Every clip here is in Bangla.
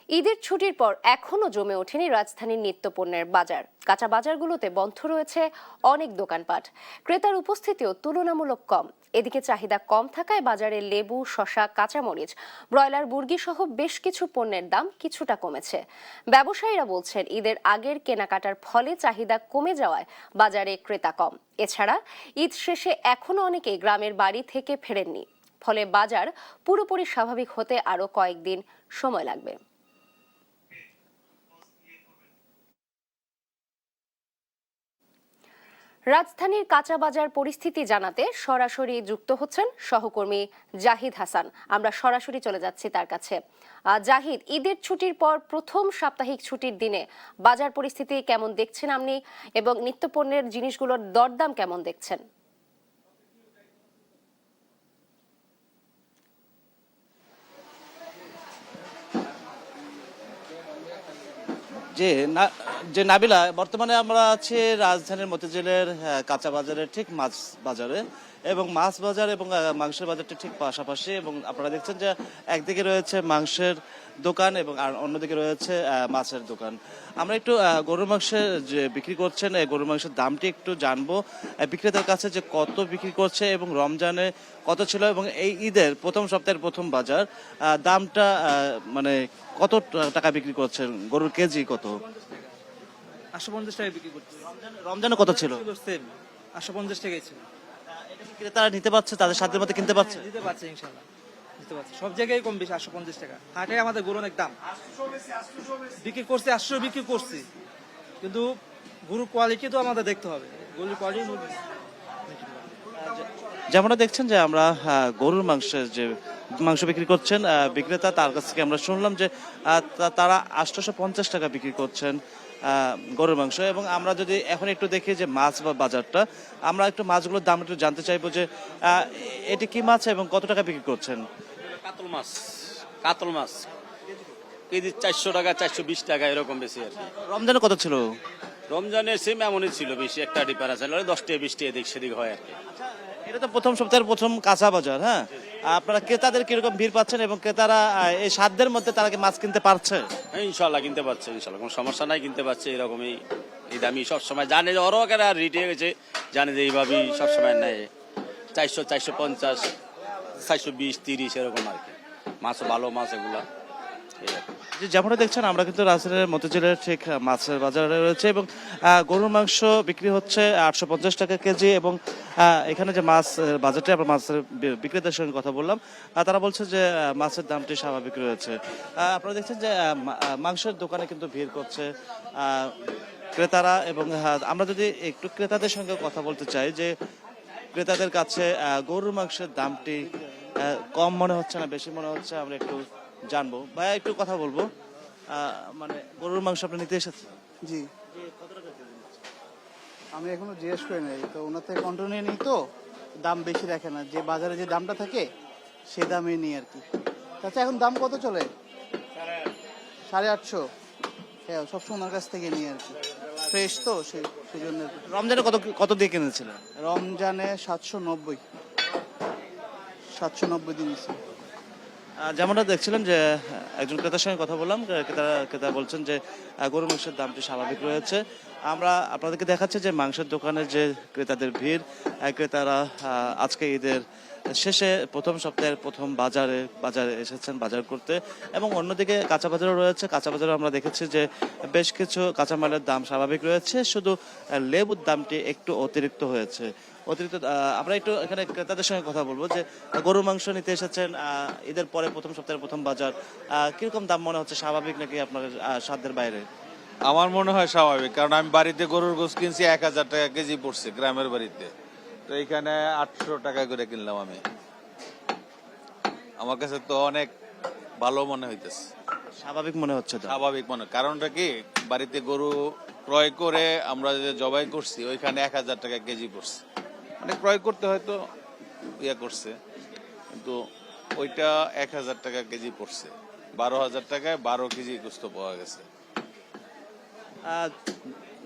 ঈদের ছুটির পর এখনো জমে ওঠেনি রাজধানীর নিত্যপণ্যের বাজার। কাঁচা বাজারগুলোতে বন্ধ রয়েছে অনেক দোকানপাট, ক্রেতার উপস্থিতিও তুলনামূলক কম। এদিকে চাহিদা কম থাকায় বাজারে লেবু, শসা, কাঁচামরিচ, ব্রয়লার মুরগি সহ বেশ কিছু পণ্যের দাম কিছুটা কমেছে। ব্যবসায়ীরা বলছেন ঈদের আগের কেনাকাটার ফলে চাহিদা কমে যাওয়ায় বাজারে ক্রেতা কম। এছাড়া ঈদ শেষে এখনো অনেকেই গ্রামের বাড়ি থেকে ফেরেননি, ফলে বাজার পুরোপুরি স্বাভাবিক হতে আরো কয়েকদিন সময় লাগবে। রাজধানীর কাঁচা বাজার পরিস্থিতি জানাতে সরাসরি যুক্ত হচ্ছেন সহকর্মী জাহিদ হাসান। আমরা সরাসরি চলে যাচ্ছি তার কাছে। জাহিদ, ঈদের ছুটির পর প্রথম সাপ্তাহিক ছুটির দিনে বাজার পরিস্থিতি কেমন দেখছেন আপনি, এবং নিত্যপণ্যের জিনিসগুলোর দরদাম কেমন দেখছেন? যে না যে নাবিলা, বর্তমানে আমরা আছি রাজধানীর মতিঝিলের কাঁচা বাজারের ঠিক মাছ বাজারে, এবং মাছ বাজার এবং মাংসের বাজারটা ঠিক পাশাপাশি। এবং আপনারা দেখছেন যে একদিকে রয়েছে মাংসের দোকান এবং আর অন্যদিকে রয়েছে মাছের দোকান। আমরা একটু গরুর মাংসের যে বিক্রি করছেন, এই গরুর মাংসের দামটি একটু জানবো বিক্রেতার কাছে, যে কত বিক্রি করছে এবং রমজানে কত ছিল, এবং এই ঈদের প্রথম সপ্তাহের প্রথম বাজার দামটা মানে কত টাকা বিক্রি করছেন, গরুর কেজি কত? 850 টাকা বিক্রি করছে। রমজানে কত ছিল? সেম 850 টাকাই ছিল। এটা কি ক্রেতারা নিতে পারছে, তাদের সাধ্যের মধ্যে কিনতে পারছে? দিতে পারছে ইনশাআল্লাহ, দিতে পারছে। সব জায়গায় কম বেশি 850 টাকা। হাটে আমাদের গরু অনেক দাম বিক্রি করছে, 800 বিক্রি করছি, কিন্তু গরুর কোয়ালিটি তো আমাদের দেখতে হবে। গরুর কোয়ালিটি যেমনটা দেখছেন যে আমরা গরুর মাংসের যে মাংস বিক্রি করছেন বিক্রেতা, তার কাছ থেকে আমরা শুনলাম যে তারা 850 টাকা বিক্রি করছেন গরুর মাংস। এবং আমরা যদি এখন একটু দেখি যে মাছ বা বাজারটা, আমরা একটু মাছগুলোর দাম একটু জানতে চাইবো যে এটি কি মাছ এবং কত টাকা বিক্রি করছেন? কাতল মাছ, কাতল মাছ কেজি 400 টাকা, 420 টাকা এরকম বেশি আর কি। রমজানে কত ছিল? রমজানের সেম এমনই ছিল, বেশি একটা ডিফারেন্স আছে, 10 টাকা 20 টাকা এদিক সেদিক হয় আর কি। এটা তো প্রথম সপ্তাহের প্রথম কাঁচা বাজার, হ্যাঁ, আপনারা ক্রেতাদের কিরকম ভিড় পাচ্ছেন এবং ক্রেতারা এই সাধ্যের মধ্যে তারা কি মাছ কিনতে পারছে? হ্যাঁ, ইনশাল্লাহ কিনতে পারছে, ইনশাল্লাহ কোনো সমস্যা নাই, কিনতে পারছে। এরকমই এই দামি সবসময় জানে যে ওরাও কেন রিটে গেছে, জানে যে এইভাবেই সবসময় নেয় 400, 450, 420, 30 এরকম আর কি। মাছও ভালো মাছ এগুলা, এই আর কি। যেমনটা দেখছেন আমরা কিন্তু রাজধানীর মতিঝিলের ঠিক মাছের বাজারে রয়েছে, এবং গরুর মাংস বিক্রি হচ্ছে 850 টাকা কেজি। এবং এখানে যে মাছ বাজারটা, আমরা মাছের বিক্রেতার সঙ্গে কথা বললাম, তারা বলছে যে মাছের দামটি স্বাভাবিক রয়েছে। আপনারা দেখছেন যে মাংসের দোকানে কিন্তু ভিড় করছে ক্রেতারা। এবং আমরা যদি একটু ক্রেতাদের সঙ্গে কথা বলতে চাই, যে ক্রেতাদের কাছে গরুর মাংসের দামটি কম মনে হচ্ছে না বেশি মনে হচ্ছে, আমরা একটু জানবো। ভাইয়া একটু কথা বলবো, মানে গরুর মাংস আপনি নিতে এসেছেন? জি, আমি এখনো জিজ্ঞেস করি নাই, তো ওনার থেকে কন্ট্রোল নিয়ে নিই, তো দাম বেশি রাখে না, যে বাজারে যে দামটা থাকে সে দামে নিই আর কি। তাছাড়া এখন দাম কত চলে? 850। হ্যাঁ, সবসময় ওনার কাছ থেকে নিই আর কি, ফ্রেশ তো সেই জন্য। রমজানে কত কত দিয়ে কিনেছিলেন? রমজানে 790, 790 দিন ছিল। যেমনটা দেখছিলেন যে একজন ক্রেতার সঙ্গে কথা বললাম, ক্রেতা বলছেন যে গরুর মাংসের দামটি স্বাভাবিক রয়েছে। আমরা আপনাদেরকে দেখাচ্ছি যে মাংসের দোকানে যে ক্রেতাদের ভিড়, ক্রেতারা আজকে ঈদের শেষে প্রথম সপ্তাহের প্রথম বাজারে এসেছেন বাজার করতে। এবং অন্যদিকে কাঁচা বাজারও রয়েছে, কাঁচা বাজারে আমরা দেখেছি যে বেশ কিছু কাঁচামালের দাম স্বাভাবিক রয়েছে, শুধু লেবুর দামটি একটু অতিরিক্ত হয়েছে। আমরা একটু এখানে ক্রেতাদের সঙ্গে কথা বলবো, যে গরুর মাংস নিতে এসেছেন ঈদের পরে প্রথম সপ্তাহের প্রথম বাজার, কিরকম দাম মনে হচ্ছে, স্বাভাবিক নাকি আপনার সাধ্যের বাইরে? আমার মনে হয় স্বাভাবিক, কারণ আমি বাড়িতে গরুর গোশ কিনছি 1000 টাকা কেজি পড়ছে গ্রামের বাড়িতে, তো এখানে 800 টাকা করে কিনলাম আমি। আমার কাছে তো অনেক ভালো মনে হইতেছে, স্বাভাবিক মনে হচ্ছে তো? স্বাভাবিক মনে। কারণটা কি, বাড়িতে গরু ক্রয় করে আমরা যে জবাই করছি ওইখানে 1000 টাকা কেজি পড়ছে, মানে ক্রয় করতে হয়তো করছে, কিন্তু ওইটা 1000 টাকা কেজি পড়ছে। 12,000 টাকায় 12 কেজি গোস্ত পাওয়া গেছে।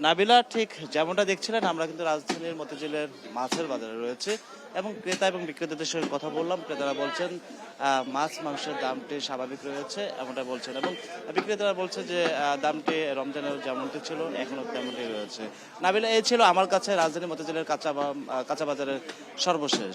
নাবিলা, ঠিক যেমনটা দেখছিলেন আমরা কিন্তু রাজধানীর মতিঝিলের মাছের বাজারে রয়েছে। এবং ক্রেতা এবং বিক্রেতাদের সঙ্গে কথা বললাম। ক্রেতারা বলছেন মাছ মাংসের দামটি স্বাভাবিক রয়েছে এমনটা বলছেন, এবং বিক্রেতারা বলছে যে দামটি রমজানের যেমনটি ছিল এখনো তেমনটি রয়েছে। নাবিলা, এই ছিল আমার কাছে রাজধানী মতিঝিলের কাঁচা বাজারের সর্বশেষ।